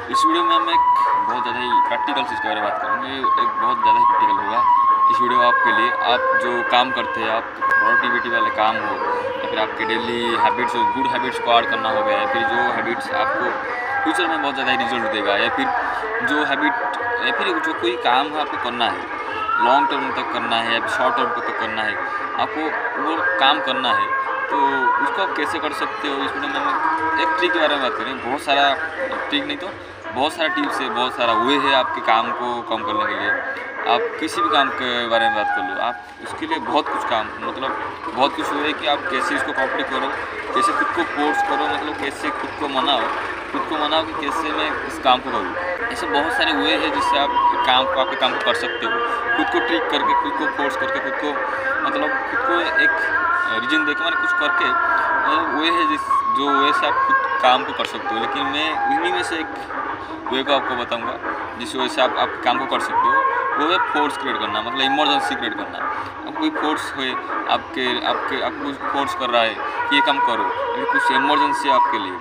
इस वीडियो में हम एक बहुत ज़्यादा ही प्रैक्टिकल चीज़ के बारे में बात करेंगे। एक बहुत ज़्यादा ही प्रैक्टिकल होगा इस वीडियो आपके लिए। आप जो काम करते हैं, आप प्रोडक्टिविटी वाले काम हो या फिर आपके डेली हैबिट्स हो, गुड हैबिट्स को ऐड करना हो गया, या फिर जो हैबिट्स आपको फ्यूचर में बहुत ज़्यादा ही रिजल्ट देगा, या फिर जो हैबिट या फिर जो कोई काम है आपको करना है, लॉन्ग टर्म तक करना है या फिर शॉर्ट टर्म तक करना है, आपको वो काम करना है, तो उसको आप कैसे कर सकते हो। इस वीडियो में हम एक ट्रिक के बारे में बात करें। बहुत सारा ट्रिक नहीं तो बहुत सारा टिप्स है, बहुत सारा वे है आपके काम को कम करने के लिए। आप किसी भी काम के बारे में बात कर लो, आप उसके लिए बहुत कुछ काम बहुत कुछ हुए कि आप कैसे इसको कंप्लीट करो, कैसे खुद को फोर्स करो, कैसे खुद को मनाओ कि कैसे मैं इस काम को करूँ। ऐसे बहुत सारे वे हैं जिससे आप आपके काम को कर सकते हो, खुद को ट्रिक करके, खुद को फोर्स करके, खुद को एक रीजन देकर कुछ करके, वे है जो वे से आप खुद काम को कर सकते हो। लेकिन मैं इन्हीं में से एक वे को आपको बताऊंगा जिस वजह से आप काम को कर सकते हो। वो है फोर्स क्रिएट करना, इमरजेंसी क्रिएट करना। अब कोई फोर्स है आपको फोर्स कर रहा है कि ये काम करो, या कुछ इमरजेंसी आपके लिए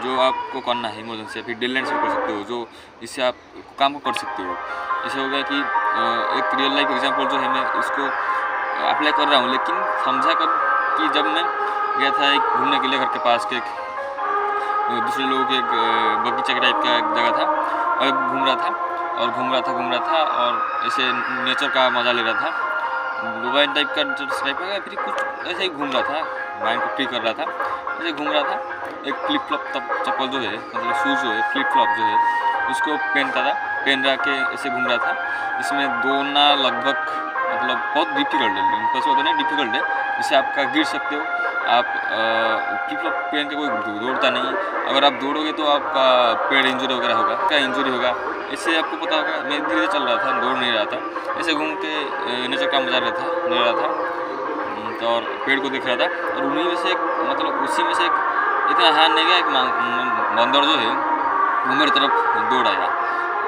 जो आपको करना है, इमरजेंसी या फिर डेडलाइन से कर सकते हो, जो इससे आप काम को कर सकते हो। जैसे हो गया कि एक रियल लाइफ एग्जाम्पल जो है, मैं इसको अप्लाई कर रहा हूँ, लेकिन समझा कब कि जब मैं गया था एक घूमने के लिए, घर के पास के एक दूसरे लोगों के एक बगीचा के टाइप का एक जगह था, और घूम रहा था और ऐसे नेचर का मज़ा ले रहा था। मोबाइल टाइप का टाइप का फिर कुछ ऐसे ही घूम रहा था, माइंड को फ्री कर रहा था, ऐसे घूम रहा था। एक फ्लिप फ्लॉप चप्पल जो है, शूज़ जो है, फ्लिप फ्लॉप जो है, उसको पहन रहा के ऐसे घूम रहा था। इसमें दौड़ना लगभग बहुत डिफिकल्ट है, इम्पॉसिबल नहीं, डिफिकल्ट है, जिससे आपका गिर सकते हो आप। फ्लिप फ्लॉप पहन के कोई दौड़ता नहीं, अगर आप दौड़ोगे तो आपका पैर इंजरी वगैरह होगा, क्या इंजरी होगा। इससे आपको पता होगा, मैं धीरे चल रहा था, दौड़ नहीं रहा था, ऐसे घूम के नेचर का मजा ले रहा था और पेड़ को देख रहा था। और उन्हीं में से उसी में से एक इतना ध्यान नहीं गया, एक बंदर जो है वो मेरी तरफ दौड़ आया,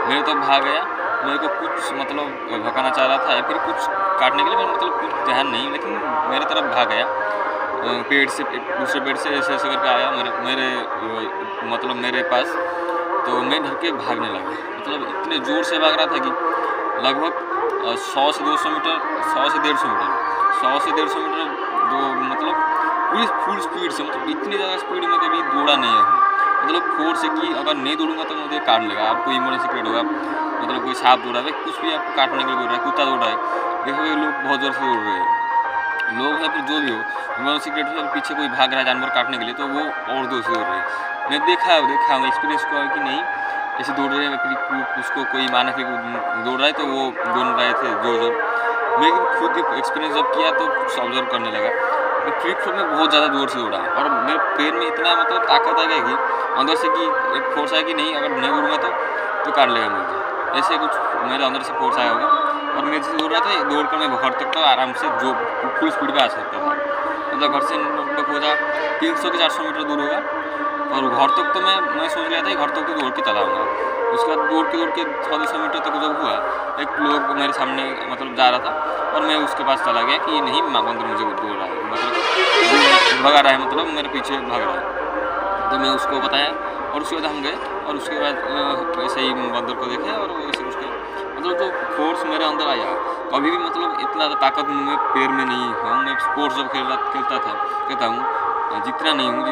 मेरे तरफ भाग गया। मेरे को कुछ भगाना चाह रहा था या फिर कुछ काटने के लिए, कुछ ध्यान नहीं, लेकिन मेरे तरफ भाग गया। पेड़ से दूसरे पेड़ से ऐसे करके आया मेरे पास, तो मैं डर के भागने लगा। इतने ज़ोर से भाग रहा था कि लगभग 100 से 150 मीटर पूरी फुल स्पीड से, इतनी ज़्यादा स्पीड में कभी दौड़ा नहीं है। फोर्स है कि अगर नहीं दौड़ूंगा तो मुझे काट लेगा, आपको इमरजेंसी क्रिएट होगा। कोई सांप दौड़ रहा है, कुछ भी आपको काटने के लिए दौड़ रहा है, कुत्ता दौड़ रहा है, देखोगे लोग बहुत ज़ोर से दौड़ रहे हैं, लोग है फिर जो भी हो, इमरजेंसी क्रिएट हो, पीछे कोई भाग रहा है जानवर काटने के लिए, तो वो और जोर से दौड़ रहे हैं। मैं देखा हूँ एक्सपीरियंस को कि नहीं ऐसे दौड़ रहे हैं, फिर उसको कोई माना कि दौड़ रहा है तो वो दौड़ रहे थे जोर। मैं खुद एक्सपीरियंस जब किया तो कुछ ऑब्जर्व करने लगा। मैं फ्लिप फ्लॉप में बहुत ज़्यादा जोर से दौड़ा, और मेरे पैर में इतना ताकत आ गया कि अंदर से कि एक फोर्स आया कि नहीं, अगर नहीं दौड़ूंगा तो काट लेगा मुझे। ऐसे कुछ मेरे अंदर से फोर्स आया होगा, और मैं जैसे दौड़ रहा था, दौड़ कर मैं घर तक तो आराम से जो फुल स्पीड पे आ सकता था। घर से लगभग हो जा 300 से 400 मीटर दूर होगा, और घर तक तो मैं सोच लिया था घर तक तो दौड़ के चला आऊँगा। उसके बाद दौड़ के 100-200 मीटर तक जब हुआ, एक लोग मेरे सामने जा रहा था, और मैं उसके पास चला गया कि नहीं बंदर मुझे दौड़ रहा है, भगा रहा है, मेरे पीछे भाग रहा है। तो मैं उसको बताया, और उसके बाद हम गए, और उसके बाद ऐसे ही बंदर को देखे, और वैसे उसके जो फोर्स मेरे अंदर आया, कभी भी इतना ताकत में पैर में नहीं हूँ। मैं स्पोर्ट्स जब कहता हूँ जितना नहीं हूँ मैं,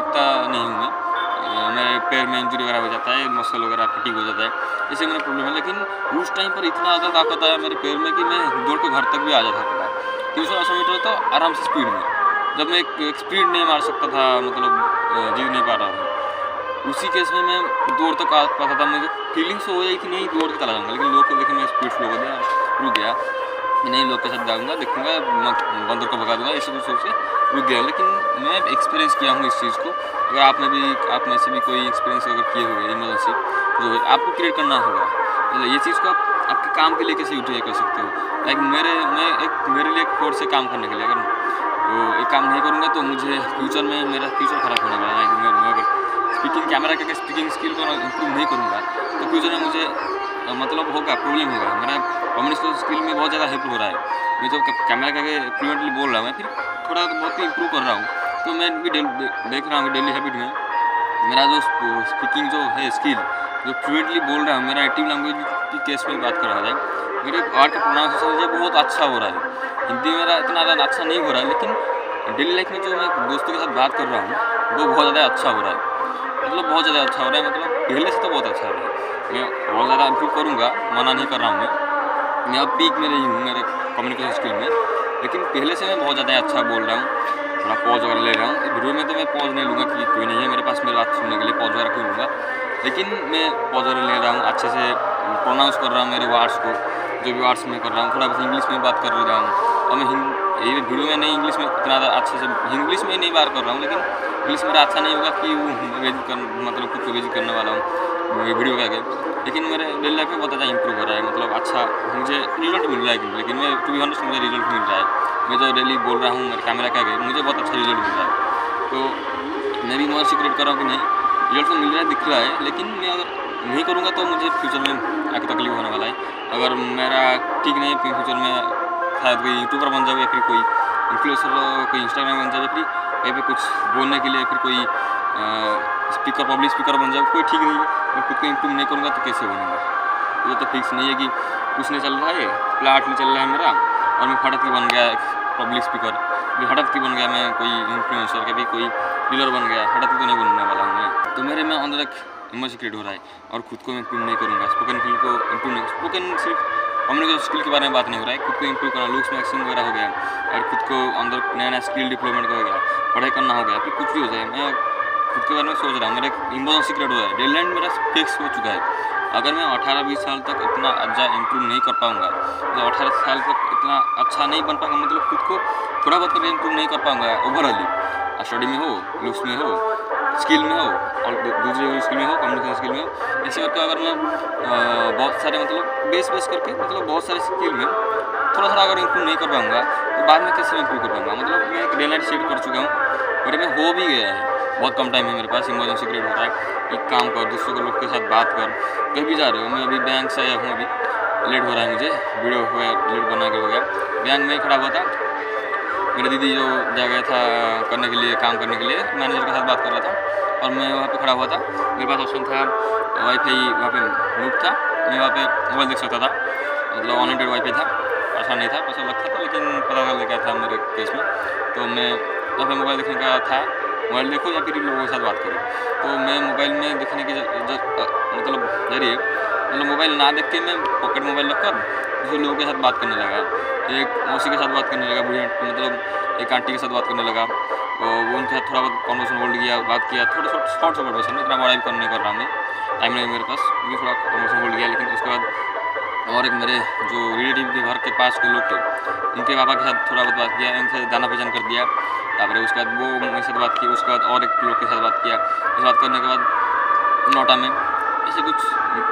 मेरे पैर में इंजरी वगैरह हो जाता है, मसल वगैरह फटीग हो जाता है, ऐसे मेरा प्रॉब्लम है। लेकिन उस टाइम पर इतना ज़्यादा ताकत आया मेरे पैर में कि मैं दौड़ के घर तक भी आ जाता था। 300-400 मीटर तो आराम से स्पीड में, जब मैं एक स्पीड नहीं मार सकता था, जीत नहीं पा रहा हूँ, उसी केस में मैं दौड़ तक आ पाता था। मुझे फीलिंग्स हो गई कि नहीं दौड़ के चला जाऊँगा, लेकिन लोग को देखे मैं स्पीड स्लो हो गया, रुक गया, नहीं लोग के साथ जाऊँगा, देखूँगा, बंदर को भगा दूँगा, ऐसे कुछ सोच के रुक गया। लेकिन मैं एक्सपीरियंस किया हूँ इस चीज़ को। अगर आप में से भी कोई एक्सपीरियंस अगर किए हुए इमरजेंसी जो है आपको क्रिएट करना होगा, तो ये चीज़ को आप आपके काम के लिए कैसे यूटिलाइज कर सकते हो। लाइक मेरे लिए एक फोर्स से काम करने के लिए, अगर वो एक काम नहीं करूँगा तो मुझे फ्यूचर में मेरा फ्यूचर ख़राब होने वाला है। मैं अगर स्पीकिंग कैमरा के स्पीकिंग स्किल को इम्प्रूव नहीं करूँगा तो फ्यूचर में मुझे होगा प्रॉब्लम होगा। मेरा कम्युनिकेशन स्किल में बहुत ज़्यादा हेल्प हो रहा है, मैं तो कैमरा करके फ्लुएंटली बोल रहा हूँ, मैं फिर थोड़ा बहुत ही इम्प्रूव कर रहा हूँ। तो मैं भी देख रहा हूँ डेली हैबिट में मेरा जो स्पीकिंग जो है स्किल, जो फ्लुएंटली बोल रहा हूँ, मेरा नेटिव लैंग्वेज की केस में बात कर रहा है, मेरे वर्ड का प्रोनाउंसिएशन जो बहुत अच्छा हो रहा है। हिंदी मेरा इतना ज़्यादा अच्छा नहीं हो रहा है, लेकिन डेली लाइफ में जो मैं दोस्तों के साथ बात कर रहा हूँ वो बहुत ज़्यादा अच्छा हो रहा है। मतलब बहुत ज़्यादा अच्छा हो रहा है, मतलब पहले से तो बहुत अच्छा हो रहा है। मैं बहुत ज़्यादा इम्प्रूव करूँगा, मना नहीं कर रहा हूँ। मैं अब पीक में नहीं हूँ मेरे कम्युनिकेशन स्किल में, लेकिन पहले से मैं बहुत ज़्यादा अच्छा बोल रहा हूँ। थोड़ा पॉज वगैरह ले रहा हूँ। वीडियो में तो मैं पॉज नहीं लूँगा कि कोई नहीं है मेरे पास मेरी बात सुनने के लिए, पॉज वगैरह क्यों लूँगा, लेकिन मैं पॉज वगैरह ले रहा हूँ, अच्छे से प्रोनाउंस कर रहा हूँ मेरे वर्ड्स को, जो भी वर्ड्स मैं कर रहा हूँ। थोड़ा बहुत इंग्लिश में बात कर रहा हूँ, और मैं ये वीडियो में नहीं इंग्लिश में इतना अच्छे से इंग्लिश में नहीं बात कर रहा हूँ, लेकिन इंग्लिश मेरा अच्छा नहीं होगा कि वो मतलब खुद को बेइज्जत करने वाला हूँ वीडियो के आगे। लेकिन मेरे डेली लाइफ में बहुत ज़्यादा इंप्रूव हो रहा है, मतलब अच्छा मुझे रिजल्ट मिल रहा है। लेकिन मैं टू बी ऑनेस्ट मुझे रिजल्ट मिल रहा है। मैं जो डेली बोल रहा हूँ मेरे कैमरा के आगे, मुझे बहुत अच्छा रिजल्ट मिल रहा है। तो मैं भी मोर सीक्रेट कर रहा हूँ कि नहीं, रिजल्ट तो मिल रहा है, दिख रहा है, लेकिन मैं अगर नहीं करूँगा तो मुझे फ्यूचर में आगे तकलीफ होने वाला है। अगर मेरा ठीक नहीं है, फ्यूचर में शायद कोई यूट्यूबर बन जाए, या फिर कोई इन्फ्लुएंसर, कोई इंस्टाग्राम बन जाए, या फिर कहीं पर कुछ बोलने के लिए, फिर कोई स्पीकर, पब्लिक स्पीकर बन जाए, कोई ठीक नहीं है। मैं खुद को इम्प्रूव नहीं करूँगा तो कैसे बनूँगा? ये तो फिक्स नहीं है कि कुछ नहीं चल रहा है, प्लाट नहीं चल रहा है मेरा, और मैं फटक के बन गया पब्लिक स्पीकर, भी हटक के बन गया मैं कोई इन्फ्लुएंसर, कभी कोई डीलर बन गया, हटक तो नहीं बनने वाला हूँ मैं। तो मेरे में अंदर एक इमर्स क्रिएट हो रहा है, और खुद को मैं इम्प्रूव नहीं करूँगा। स्पोकन स्किल को इम्प्रूव नहीं, स्पोकन सिर्फ कम्युनिकेशन स्किल के बारे में बात नहीं हो रहा है, खुद को इम्प्रूव करना, लुक्स मैक्सिंग वगैरह हो गया, और खुद को अंदर नया नया स्किल डेवलपमेंट हो गया, पढ़ाई करना हो गया, फिर कुछ भी हो जाए, मैं खुद के बारे में सोच रहा हूँ। मेरा एक इम्पोर्टेंट सीक्रेट हो रहा है, डेडलाइन मेरा फिक्स हो चुका है। अगर मैं 18-20 साल तक इतना अच्छा इम्प्रूव नहीं कर पाऊँगा, तो 18 साल तक इतना अच्छा नहीं बन पाऊँगा, मतलब खुद को थोड़ा बहुत कभी इम्प्रूव नहीं कर पाऊँगा ओवरऑली, स्टडी में हो, लुक्स में हो, स्किल में हो, और दूसरी स्किल में हो, कम्युनिकेशन स्किल में हो। ऐसे करके अगर मैं बहुत सारे मतलब बेस करके, मतलब बहुत सारे स्किल में थोड़ा अगर इम्प्रूव नहीं कर पाऊँगा, तो बाद में कैसे इम्प्रूव कर पाऊँगा? मतलब मैं एक डेडलाइन सेट कर चुका हूँ, और मैं हो भी गया है। बहुत कम टाइम है मेरे पास, इमरजेंसी क्रिएट हो रहा है, एक काम कर, दूसरों के लोग के साथ बात कर, कहीं भी जा रहे हो। मैं अभी बैंक से आया हूँ, अभी लेट हो रहा है मुझे, वीडियो हो गया लेट बना के हो गया। बैंक में खड़ा हुआ था, मेरी दीदी जो जा गया था करने के लिए, काम करने के लिए, मैनेजर के साथ बात कर रहा था, और मैं वहाँ पे खड़ा हुआ था। मेरे पास ऑप्शन था वाईफाई, वहाँ पे मूव था, मैं वहाँ पे मोबाइल देख सकता था, मतलब अनलिमिटेड वाईफाई था, पैसा नहीं था, पैसा लगता था, लेकिन पता चल गया था मेरे केस में। तो मैं वहाँ पे मोबाइल देखने का था, मोबाइल देखो या फिर लोगों के साथ बात करो। तो मैं मोबाइल में देखने के मतलब जरिए, मतलब मोबाइल ना देख के मैं पॉकेट मोबाइल रखकर दूसरे लोगों के साथ बात करने लगा। एक मौसी के साथ बात करने लगा, बुढ़िया, मतलब एक आंटी के साथ बात करने लगा, और वो उनके साथ थोड़ा बहुत कॉन्वर्सेशन होल्ड किया, बात किया, थोड़ा शॉर्ट कन्वर्सेशन, इतना बड़ा भी करने कर रहा हूँ मैं, टाइम नहीं मेरे पास, भी थोड़ा कॉन्वर्सेशन होल्ड किया। लेकिन उसके बाद और एक मेरे जो रिलेटिव के घर के पास के लोग थे, उनके पापा के साथ थोड़ा बहुत बात किया, उनसे जाना पहचान कर दिया। तापर उसके बाद वो मेरे साथ बात की, उसके बाद और एक लोग के साथ बात किया। इस बात करने के बाद नोटा में ऐसे कुछ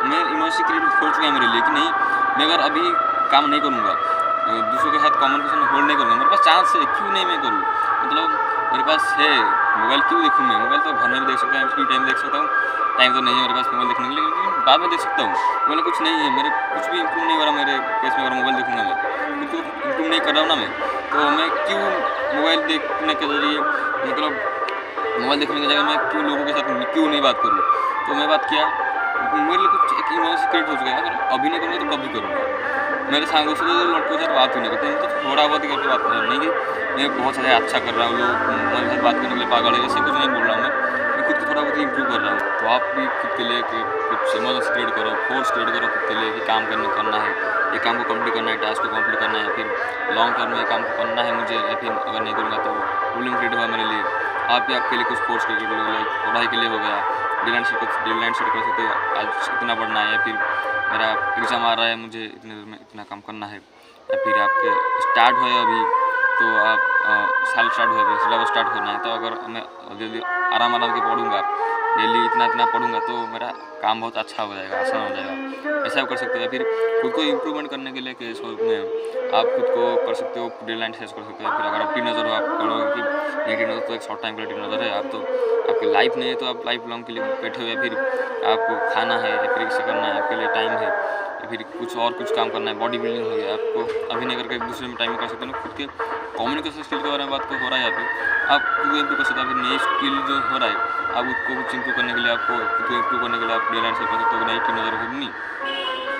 मैं इमर्सिव क्रिएट खोल चुका है मेरे लिए कि नहीं, मैं अगर अभी काम नहीं करूँगा, दूसरों के साथ कम्युनिकेशन होल्ड नहीं करूँगा, मेरे पास चांस है, क्यों नहीं मैं करूँ? मतलब मेरे पास है मोबाइल, क्यों देखूँ मैं? मोबाइल तो घर में भी देख सकता हूँ, फ्री टाइम देख सकता हूँ, टाइम तो नहीं है मेरे पास मोबाइल देखने के लिए, लेकिन बाद में देख सकता हूँ। मोबाइल कुछ नहीं है, मेरे कुछ भी इम्प्रूव नहीं हो रहा मेरे केस में। अगर मोबाइल देखूँगा मैं, खुद को इम्प्रूव नहीं कर रहा हूँ ना मैं, तो मैं क्यों मोबाइल देखने के जरिए, मतलब मोबाइल देखने की जगह मैं क्यों लोगों के साथ क्यों नहीं बात करूँ? तो मैं बात किया, मेरे लिए कुछ एक इमोशन क्रिएट हो चुका है, अगर अभी नहीं करूँगा तो कभी करूँगा। मेरे सांगों से तो लड़कों के साथ बात ही नहीं करते, तो थोड़ा बहुत ही करके बात कर रहा हूँ, नहीं कि मैं बहुत ज़्यादा अच्छा कर रहा हूँ, लोग मेरे साथ बात करने के लिए पागल है, ऐसे कुछ नहीं बोल रहा हूँ मैं खुद को थोड़ा बहुत ही इंप्रूव कर रहा हूँ। तो आप भी खुद के लिए कुछ इमोशंस क्रिएट करो, फोर्स क्रिएट करो खुद के लिए कि काम करना है, ये काम को कंप्लीट करना है, टास्क को कंप्लीट करना है, या फिर लॉन्ग टर्म में काम को करना है मुझे, या फिर अगर नहीं करूँगा तो प्रॉब्लम क्रिएट होगा मेरे लिए। आप भी आपके लिए कुछ फोर्स क्रिएट करो, लाइक पढ़ाई के लिए हो गया, डेडलाइन सेट कर सकते हो, आज इतना पढ़ना है, या फिर मेरा एग्ज़ाम आ रहा है, मुझे इतने देर में इतना काम करना है, या फिर आपके स्टार्ट हो अभी, तो आप साल स्टार्ट हो, सिलेबस स्टार्ट होना है, तो अगर मैं जल्दी आराम के पढ़ूँगा, डेली इतना पढ़ूँगा, तो मेरा काम बहुत अच्छा हो जाएगा, आसान हो जाएगा। ऐसा कर सकते हो। या फिर खुद को इम्प्रूवमेंट करने के लिए केस में आप खुद को कर सकते हो, डेडलाइन सेट कर सकते हो। फिर अगर आप टीनेजर हो, आप करोगे कि नहीं, टीनेजर तो एक शॉर्ट टाइम के लिए टीनेजर है, आप तो आपकी लाइफ नहीं है, तो आप लाइफ लॉन्ग के लिए बैठे हो, या फिर आपको खाना है, या फिर इसे करना है, आपके लिए टाइम है, या फिर कुछ काम करना है, बॉडी बिल्डिंग हो गया, आपको अभी नहीं करके एक दूसरे में टाइम में कर सकते हो। खुद के कम्युनिकेशन स्किल के बारे में बात हो रहा है, या फिर आप खुद को इम्प्रूव कर सकते हो। फिर नई स्किल जो हो रहा है आप उसको कुछ इंप्रूव करने के लिए आपको खुद को इंप्रूव करने के लिए आप डे लाइट सेट कर सकते हो कि नहीं टीनेजर हो नहीं,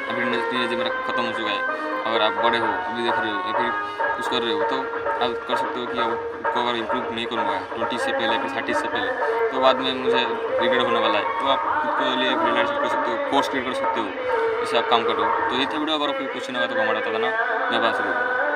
अभी टीनेजर मेरा ख़त्म हो चुका है, अगर आप बड़े हो अभी देख रहे हो या फिर कुछ कर रहे हो तो आप कर सकते हो कि अब खुद को अगर इम्प्रूव नहीं करूँगा 20 से पहले फिर 30 से पहले तो बाद में मुझे रिग्रेट होने वाला है, तो आप खुद को लिए डे लाइट सेट कर सकते हो, कोर्स क्रिएट कर सकते हो, इससे आप काम करो। तो ये था वीडियो, अगर कोई क्वेश्चन होगा तो कमेंट आता था ना, मैं बात करूँ।